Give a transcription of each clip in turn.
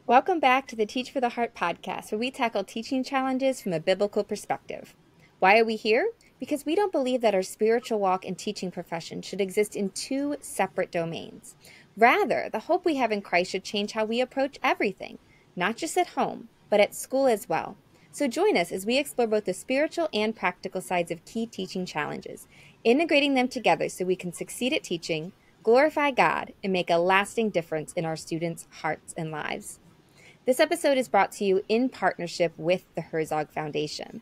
Welcome back to the Teach for the Heart podcast, where we tackle teaching challenges from a biblical perspective. Why are we here? Because we don't believe that our spiritual walk and teaching profession should exist in two separate domains. Rather, the hope we have in Christ should change how we approach everything, not just at home, but at school as well. So join us as we explore both the spiritual and practical sides of key teaching challenges, integrating them together so we can succeed at teaching, glorify God, and make a lasting difference in our students' hearts and lives. This episode is brought to you in partnership with the Herzog Foundation.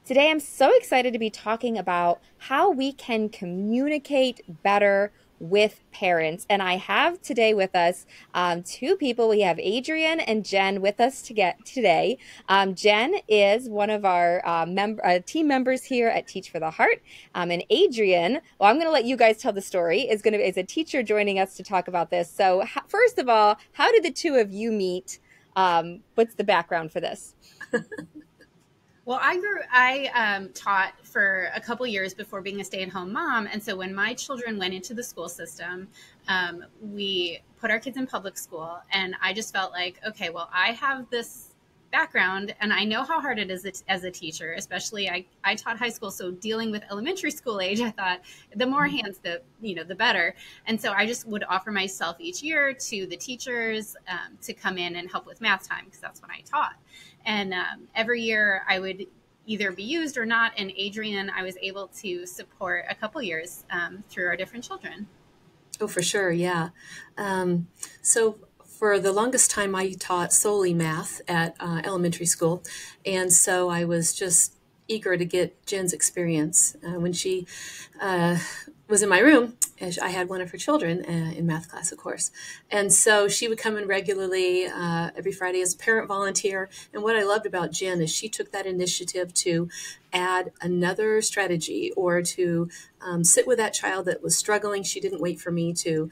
Today, I'm so excited to be talking about how we can communicate better with parents. And I have today with us two people. We have Adrian and Jen with us today. Jen is one of our team members here at Teach for the Heart. And Adrian, well, I'm going to let you guys tell the story, is a teacher joining us to talk about this. So first of all, how did the two of you meet? What's the background for this? Well, I taught for a couple years before being a stay-at-home mom. And so when my children went into the school system, we put our kids in public school. And I just felt like, okay, well, I have this background and I know how hard it is as a teacher, especially I taught high school. So dealing with elementary school age, I thought the more hands, the better. And so I just would offer myself each year to the teachers to come in and help with math time because that's when I taught. And every year I would either be used or not. And Adrian, I was able to support a couple years through our different children. Oh, for sure. Yeah. So for the longest time, I taught solely math at elementary school. And so I was just eager to get Jen's experience. When she was in my room, I had one of her children in math class, of course. And so she would come in regularly every Friday as a parent volunteer. And what I loved about Jen is she took that initiative to add another strategy or to sit with that child that was struggling. She didn't wait for me to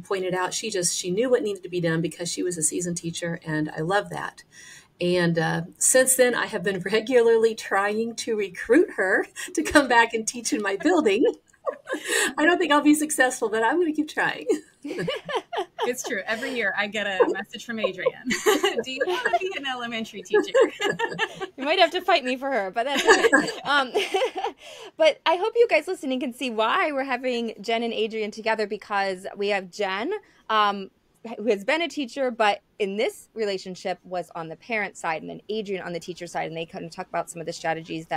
point it out. She knew what needed to be done because she was a seasoned teacher, and I love that. And since then, I have been regularly trying to recruit her to come back and teach in my building. I don't think I'll be successful, but I'm going to keep trying. It's true. Every year I get a message from Adrian. Do you want to be an elementary teacher? You might have to fight me for her, but that's okay. But I hope you guys listening can see why we're having Jen and Adrian together, because we have Jen, who has been a teacher, but in this relationship was on the parent side, and then Adrian on the teacher side. And they kind of talk about some of the strategies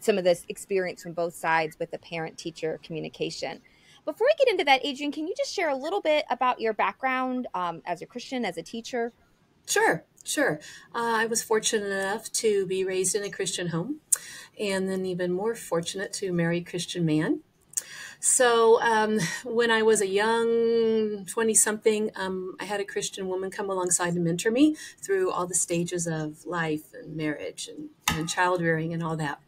some of this experience from both sides with the parent-teacher communication. Before we get into that, Adrian, can you just share a little bit about your background as a Christian, as a teacher? Sure. I was fortunate enough to be raised in a Christian home, and then even more fortunate to marry a Christian man. So when I was a young 20-something, I had a Christian woman come alongside and mentor me through all the stages of life and marriage and child rearing and all that.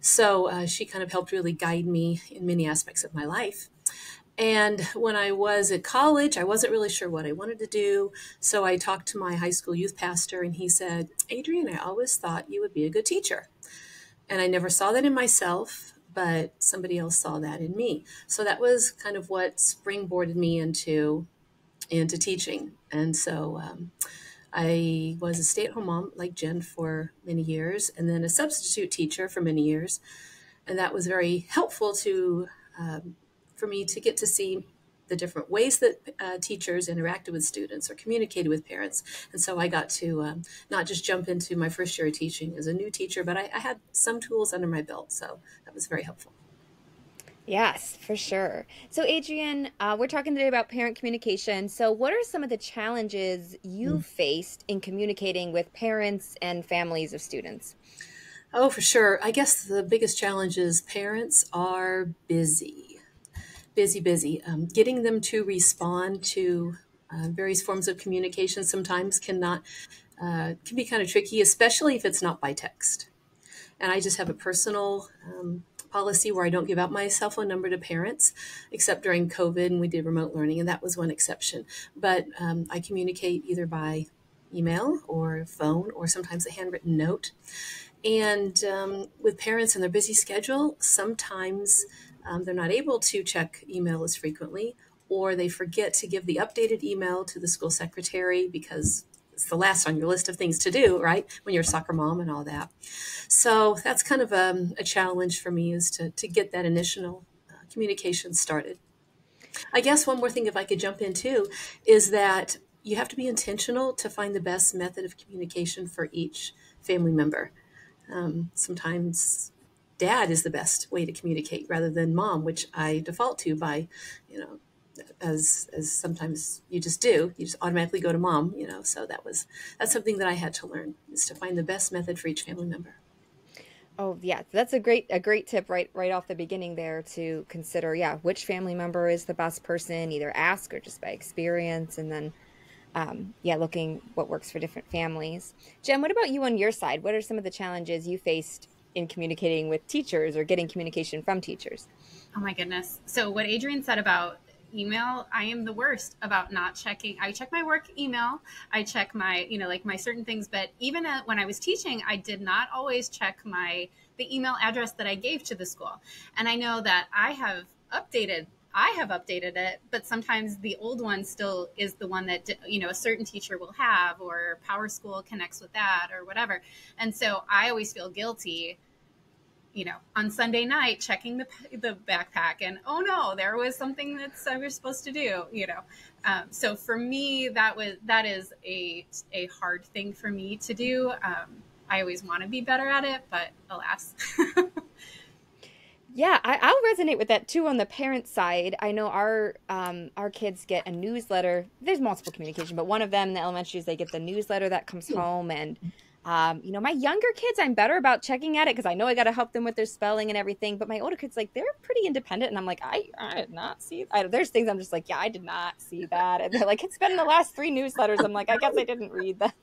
So she kind of helped really guide me in many aspects of my life. And when I was at college, I wasn't really sure what I wanted to do. So I talked to my high school youth pastor, and he said, "Adrian, I always thought you would be a good teacher." And I never saw that in myself, but somebody else saw that in me. So that was kind of what springboarded me into teaching. And so I was a stay-at-home mom like Jen for many years, and then a substitute teacher for many years. And that was very helpful for me to get to see the different ways that teachers interacted with students or communicated with parents. And so I got to not just jump into my first year of teaching as a new teacher, but I had some tools under my belt. So that was very helpful. Yes, for sure. So, Adrian, we're talking today about parent communication. So, what are some of the challenges you've faced in communicating with parents and families of students? Oh, for sure. I guess the biggest challenge is parents are busy. Getting them to respond to various forms of communication sometimes can be kind of tricky, especially if it's not by text. And I just have a personal policy where I don't give out my cell phone number to parents, except during COVID, and we did remote learning, and that was one exception. But I communicate either by email or phone or sometimes a handwritten note. And with parents and their busy schedule, sometimes they're not able to check email as frequently, or they forget to give the updated email to the school secretary because it's the last on your list of things to do, right? When you're a soccer mom and all that. So that's kind of a challenge for me, is to get that initial communication started. I guess one more thing, if I could jump in too, is that you have to be intentional to find the best method of communication for each family member. Sometimes dad is the best way to communicate rather than mom, which I default to by, you know, as sometimes you just automatically go to mom, so that's something that I had to learn, is to find the best method for each family member. Oh yeah, that's a great tip right off the beginning there, to consider, yeah, which family member is the best person, either ask or just by experience, and then yeah, looking what works for different families. Jen, what about you on your side? What are some of the challenges you faced in communicating with teachers or getting communication from teachers? Oh my goodness. So what Adrienne said about email, I am the worst about not checking. I check my work email. I check my, like my certain things, but even when I was teaching, I did not always check the email address that I gave to the school. And I know that I have updated it, but sometimes the old one still is the one that, a certain teacher will have, or Power School connects with that or whatever. And so I always feel guilty, on Sunday night, checking the backpack, and oh no, there was something that I was supposed to do. So for me, that is a hard thing for me to do. I always want to be better at it, but alas. Yeah, I'll resonate with that too on the parent side. I know our kids get a newsletter. There's multiple communication, but one of them, the elementaries, they get the newsletter that comes home, and my younger kids, I'm better about checking at it because I know I got to help them with their spelling and everything. But my older kids, like, they're pretty independent, and I'm like, I did not see. There's things I'm just like, yeah, I did not see that, and they're like, it's been the last 3 newsletters. I'm like, I guess I didn't read that.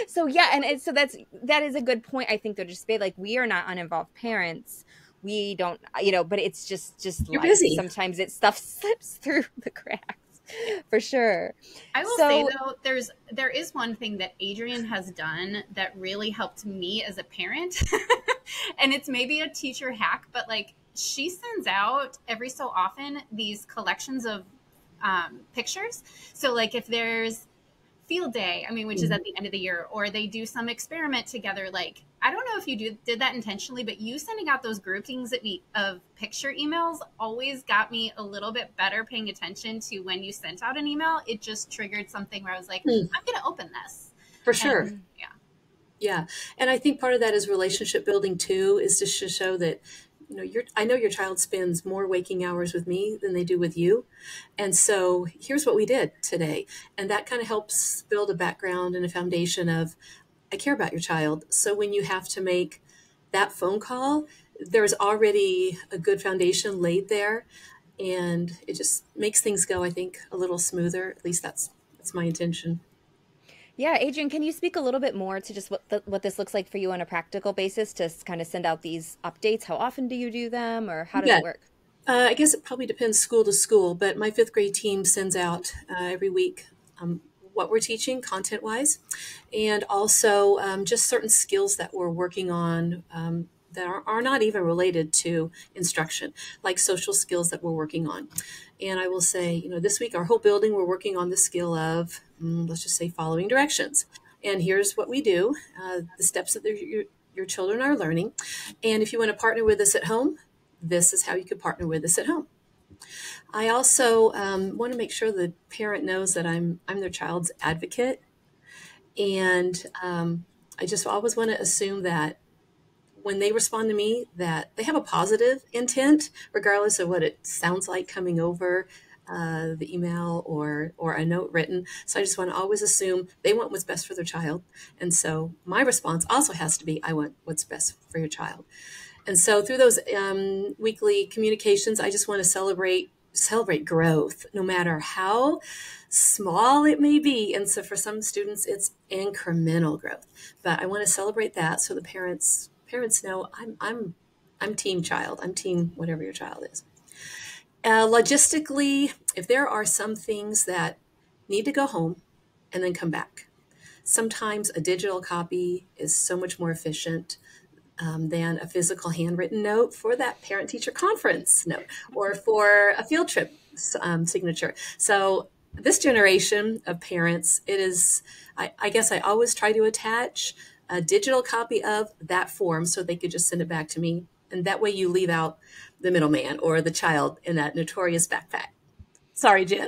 So yeah, and so that is a good point. I think they're just like, we are not uninvolved parents. We don't, but it's just You're life. busy. Sometimes stuff slips through the cracks, for sure. I will say though, there is one thing that Adrienne has done that really helped me as a parent, and it's maybe a teacher hack, but like, she sends out every so often these collections of pictures. So like, if there's field day, which is at the end of the year, or they do some experiment together. Like, I don't know if you did that intentionally, but you sending out those groupings of picture emails always got me a little bit better paying attention to when you sent out an email. It just triggered something where I was like, I'm going to open this. For sure. And, yeah. Yeah. And I think part of that is relationship building too, is to show that, I know your child spends more waking hours with me than they do with you. And so here's what we did today. And that kind of helps build a background and a foundation of, I care about your child. So when you have to make that phone call, there's already a good foundation laid there. And it just makes things go, I think, a little smoother. At least that's my intention. Yeah, Adrienne, can you speak a little bit more to just what this looks like for you on a practical basis, to kind of send out these updates? How often do you do them, or how does it work? I guess it probably depends school to school, but my 5th grade team sends out every week what we're teaching content-wise, and also just certain skills that we're working on that are not even related to instruction, like social skills that we're working on. And I will say, this week, our whole building, we're working on the skill of, let's just say, following directions. And here's what we do, the steps that your children are learning. And if you want to partner with us at home, this is how you could partner with us at home. I also want to make sure the parent knows that I'm their child's advocate. And I just always want to assume that when they respond to me, that they have a positive intent, regardless of what it sounds like coming over the email or a note written. So I just want to always assume they want what's best for their child. And so my response also has to be, I want what's best for your child. And so through those weekly communications, I just want to celebrate growth, no matter how small it may be. And so for some students, it's incremental growth. But I want to celebrate that, so the parents know I'm team child. I'm team whatever your child is. Logistically, if there are some things that need to go home and then come back, sometimes a digital copy is so much more efficient than a physical handwritten note for that parent-teacher conference note or for a field trip signature. So this generation of parents, it is, I guess I always try to attach a digital copy of that form so they could just send it back to me. And that way you leave out the middleman or the child in that notorious backpack. Sorry, Jen,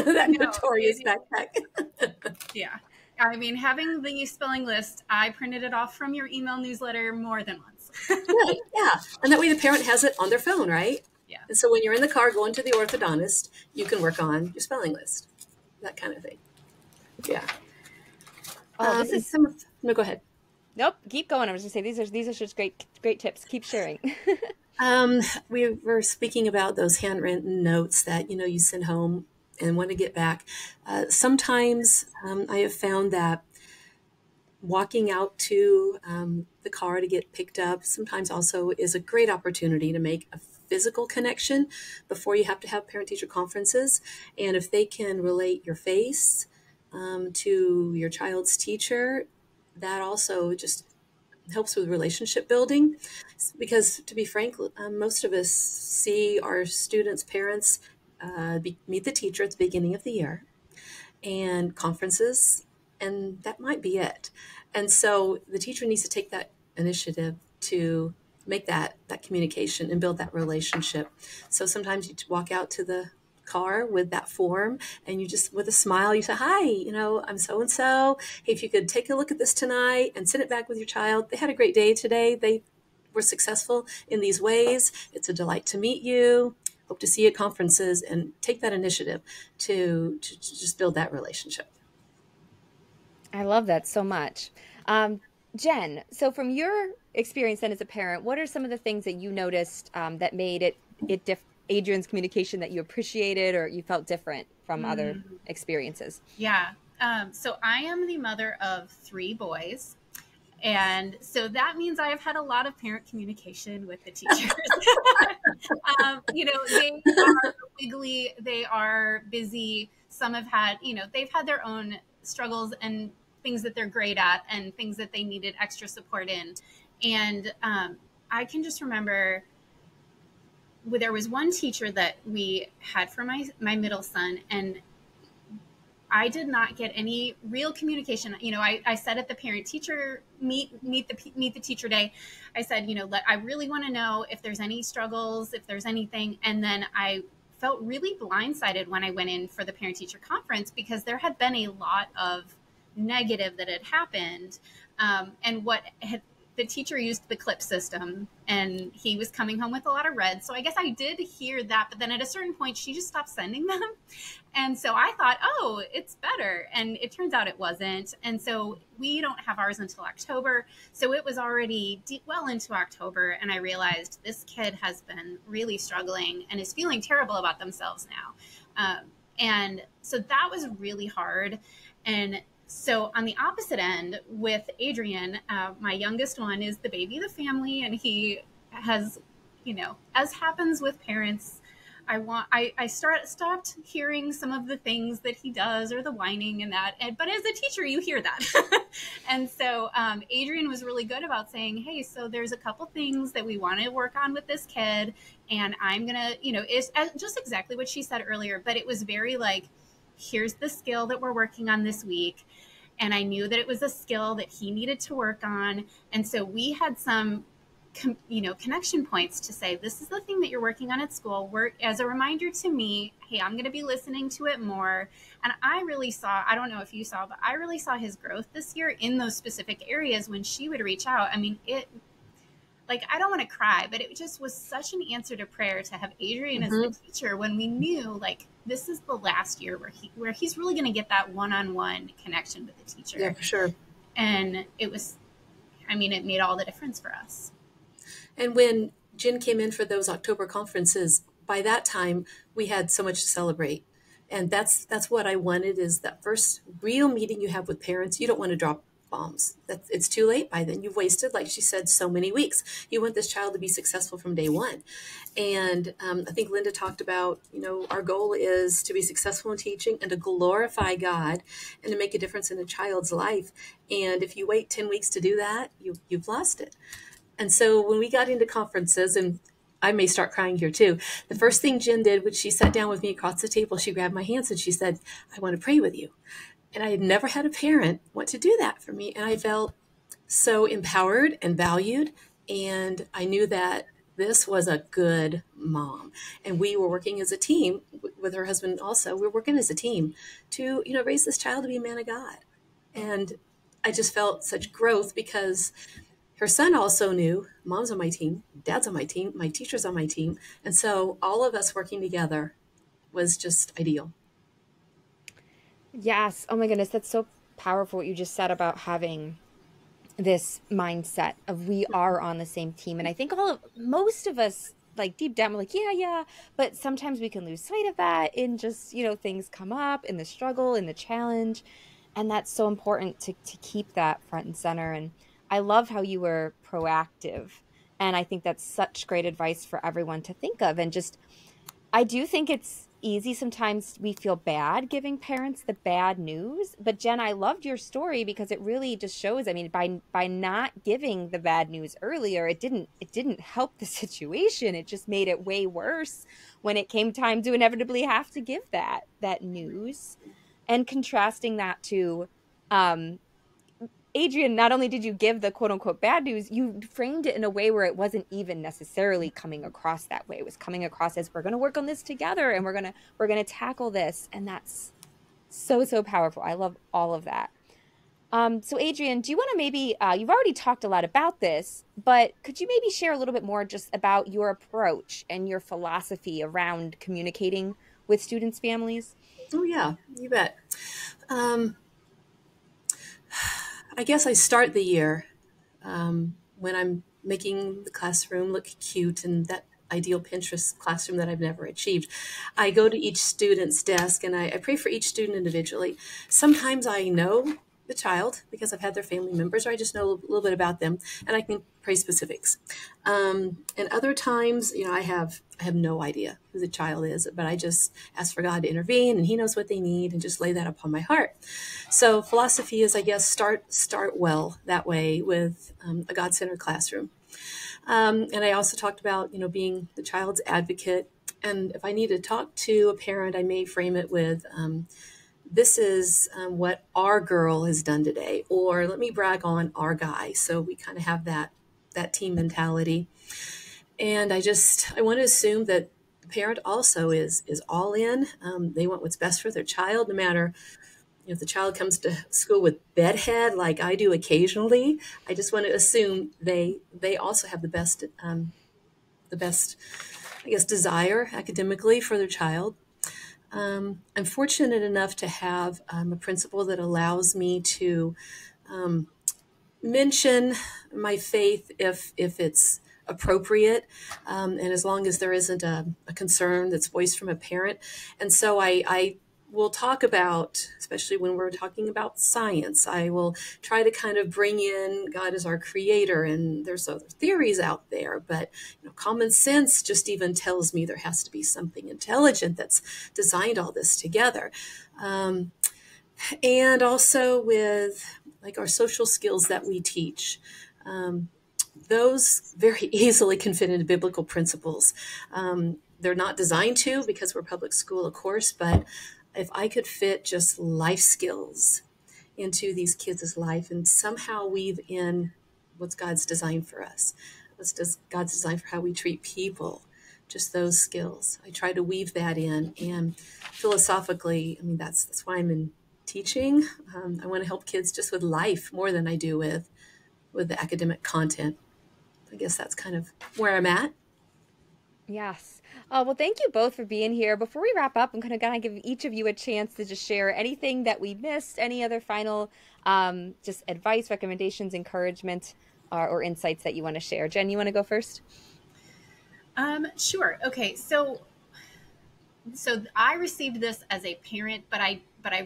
that No, notorious backpack. yeah. I mean, having the spelling list, I printed it off from your email newsletter more than once. Right, yeah. And that way the parent has it on their phone, right? Yeah. And so when you're in the car going to the orthodontist, you can work on your spelling list, that kind of thing. Yeah. Oh, this is No, go ahead. nope. Keep going. I was going to say these are just great tips. Keep sharing. We were speaking about those handwritten notes that you send home and want to get back. Sometimes I have found that walking out to the car to get picked up sometimes also is a great opportunity to make a physical connection before you have to have parent-teacher conferences. And if they can relate your face to your child's teacher, that also just helps with relationship building. Because to be frank, most of us see our students' parents meet the teacher at the beginning of the year and conferences, and that might be it. And so the teacher needs to take that initiative to make that communication and build that relationship. So sometimes you walk out to the car with that form and you just, with a smile, you say, hi, I'm so-and-so. Hey, if you could take a look at this tonight and send it back with your child. They had a great day today. They were successful in these ways. It's a delight to meet you. Hope to see you at conferences, and take that initiative to just build that relationship. I love that so much. Jen, so from your experience then as a parent, what are some of the things that you noticed that made Adrian's communication that you appreciated or you felt different from other experiences? Yeah. So I am the mother of 3 boys. And so that means I have had a lot of parent communication with the teachers. They are wiggly, they are busy. Some have had, they've had their own struggles and things that they're great at and things that they needed extra support in. And I can just remember there was one teacher that we had for my middle son, and I did not get any real communication. I said at the parent teacher meet the teacher day, I said, I really want to know if there's any struggles, if there's anything. And then I felt really blindsided when I went in for the parent teacher conference, because there had been a lot of negative that had happened. And the teacher used the clip system, and he was coming home with a lot of red. So I guess I did hear that, but then at a certain point, she just stopped sending them. And so I thought, oh, it's better. And it turns out it wasn't. And so we don't have ours until October. So it was already well into October. And I realized this kid has been really struggling and is feeling terrible about themselves now. And so that was really hard. And so on the opposite end with Adrian, my youngest one is the baby of the family, and he has, as happens with parents, I stopped hearing some of the things that he does, or the whining and that. But as a teacher, you hear that. And so Adrian was really good about saying, hey, so there's a couple things that we want to work on with this kid, and I'm going to, it's just exactly what she said earlier, but it was very like, here's the skill that we're working on this week. And I knew that it was a skill that he needed to work on. And so we had some, connection points to say, this is the thing that you're working on at school. As a reminder to me, hey, I'm going to be listening to it more. And I really saw, I don't know if you saw, but I really saw his growth this year in those specific areas when she would reach out. I mean, I don't want to cry, but it just was such an answer to prayer to have Adrian as the teacher, when we knew this is the last year where he's really going to get that one-on-one connection with the teacher. Yeah, for sure. And it made all the difference for us. And when Jen came in for those October conferences, by that time we had so much to celebrate. And that's what I wanted, is that first real meeting you have with parents. You don't want to drop bombs. It's too late by then. You've wasted, like she said, so many weeks. You want this child to be successful from day one. And I think Linda talked about, our goal is to be successful in teaching and to glorify God and to make a difference in a child's life. And if you wait 10 weeks to do that, you've lost it. And so when we got into conferences, and I may start crying here too. The first thing Jen did when she sat down with me across the table, she grabbed my hands and she said, I want to pray with you. And I had never had a parent want to do that for me. And I felt so empowered and valued. And I knew that this was a good mom. And we were working as a team with her husband also. We were working as a team to, raise this child to be a man of God. And I just felt such growth because her son also knew mom's on my team, dad's on my team, my teacher's on my team. And so all of us working together was just ideal. Yes. Oh my goodness. That's so powerful what you just said about having this mindset of we are on the same team. And I think most of us, like deep down, we're like, yeah. But sometimes we can lose sight of that in just, things come up in the struggle, in the challenge. And that's so important to keep that front and center. And I love how you were proactive. And I think that's such great advice for everyone to think of. And just, I do think it's easy sometimes we feel bad giving parents the bad news. But Jen, I loved your story because it really just shows, I mean, by not giving the bad news earlier, it didn't help the situation. It just made it way worse when it came time to inevitably have to give that news. And contrasting that to Adrian, not only did you give the quote unquote bad news, you framed it in a way where it wasn't even necessarily coming across that way. It was coming across as we're going to work on this together and we're going to tackle this. And that's so powerful. I love all of that. So Adrian, do you want to maybe, you've already talked a lot about this, but could you maybe share a little bit more just about your approach and your philosophy around communicating with students' families? Oh yeah, you bet. I guess I start the year when I'm making the classroom look cute and that ideal Pinterest classroom that I've never achieved. I go to each student's desk and I pray for each student individually. Sometimes I know the child because I've had their family members or I just know a little bit about them and I can pray specifics. And other times, I have no idea who the child is, but I just ask for God to intervene and he knows what they need and just lay that upon my heart. So philosophy is, I guess, start well that way with a God-centered classroom. And I also talked about, being the child's advocate. And if I need to talk to a parent, I may frame it with, this is what our girl has done today, or let me brag on our guy. So we kind of have that team mentality. And I want to assume that the parent also is all in. They want what's best for their child, no matter if the child comes to school with bedhead like I do occasionally. I just want to assume they also have the best, I guess, desire academically for their child. I'm fortunate enough to have a principal that allows me to mention my faith if it's appropriate, and as long as there isn't a concern that's voiced from a parent. And so I will talk about, especially when we're talking about science, I will try to kind of bring in God as our creator, and there's other theories out there, but common sense just even tells me there has to be something intelligent that's designed all this together. And also with like our social skills that we teach. Those very easily can fit into biblical principles. They're not designed to because we're public school, of course, but if I could fit just life skills into these kids' life and somehow weave in what's God's design for us, what's God's design for how we treat people, just those skills. I try to weave that in. And philosophically, I mean, that's why I'm in teaching. I want to help kids just with life more than I do with the academic content. I guess that's kind of where I'm at. Yes. Well, thank you both for being here. Before we wrap up, I'm going to give each of you a chance to just share anything that we missed, any other final just advice, recommendations, encouragement, or insights that you want to share. Jen, you want to go first? Sure. Okay. So I received this as a parent, but I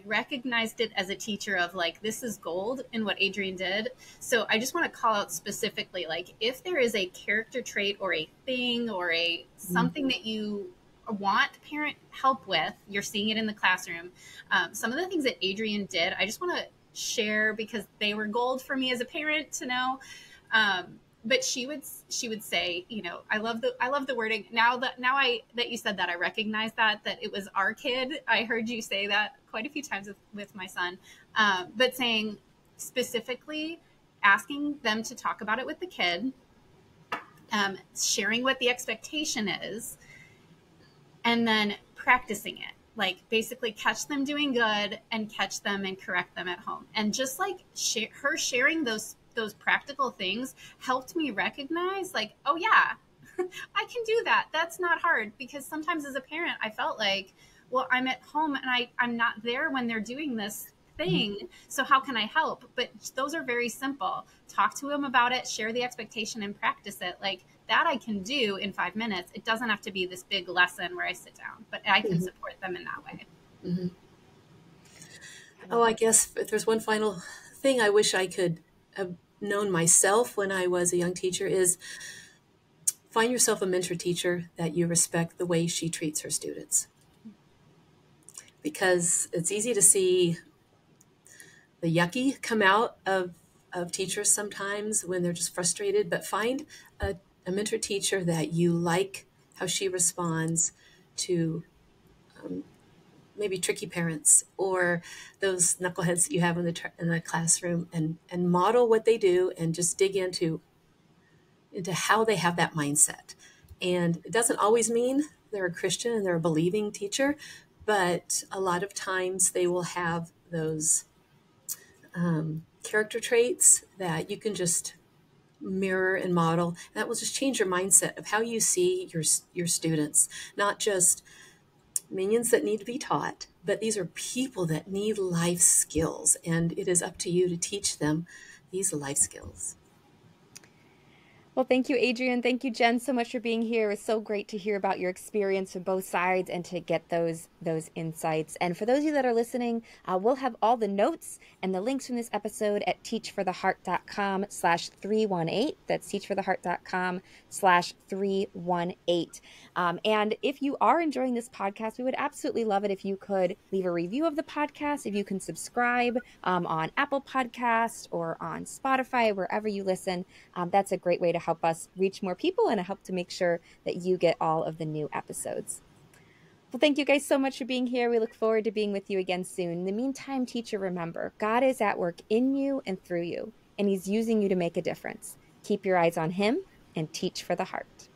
recognized it as a teacher of like, this is gold in what Adrian did. So I just want to call out specifically, like if there is a character trait or a thing or something that you want parent help with, you're seeing it in the classroom. Some of the things that Adrian did, I just want to share because they were gold for me as a parent to know. but she would say, you know, I love the wording. Now that you said that, I recognize that it was our kid. I heard you say that quite a few times with my son, but saying specifically, asking them to talk about it with the kid, sharing what the expectation is, and then practicing it. Like basically catch them doing good and catch them and correct them at home. And just like her sharing those practical things helped me recognize, like, oh yeah, I can do that. That's not hard. Because sometimes as a parent, I felt like, well, I'm at home and I'm not there when they're doing this thing. So how can I help? But those are very simple. Talk to them about it, share the expectation, and practice it. Like that I can do in 5 minutes. It doesn't have to be this big lesson where I sit down, but I can support them in that way. Mm-hmm. Oh, I guess if there's one final thing I wish I could have known myself when I was a young teacher is find yourself a mentor teacher that you respect the way she treats her students. Because it's easy to see the yucky come out of teachers sometimes when they're just frustrated, but find a mentor teacher that you like how she responds to maybe tricky parents or those knuckleheads that you have in the classroom, and model what they do and just dig into how they have that mindset. And it doesn't always mean they're a Christian and they're a believing teacher, but a lot of times they will have those character traits that you can just mirror and model. And that will just change your mindset of how you see your students, not just minions that need to be taught, but these are people that need life skills, and it is up to you to teach them these life skills. Well, thank you, Adrienne. Thank you, Jen, so much for being here. It was so great to hear about your experience from both sides and to get those insights. And for those of you that are listening, we'll have all the notes and the links from this episode at teachfortheheart.com/318. That's teachfortheheart.com/318. And if you are enjoying this podcast, we would absolutely love it if you could leave a review of the podcast, if you can subscribe on Apple Podcasts or on Spotify, wherever you listen. That's a great way to help us reach more people and help to make sure that you get all of the new episodes. Well, thank you guys so much for being here. We look forward to being with you again soon. In the meantime, teacher, remember, God is at work in you and through you, and he's using you to make a difference. Keep your eyes on him and teach for the heart.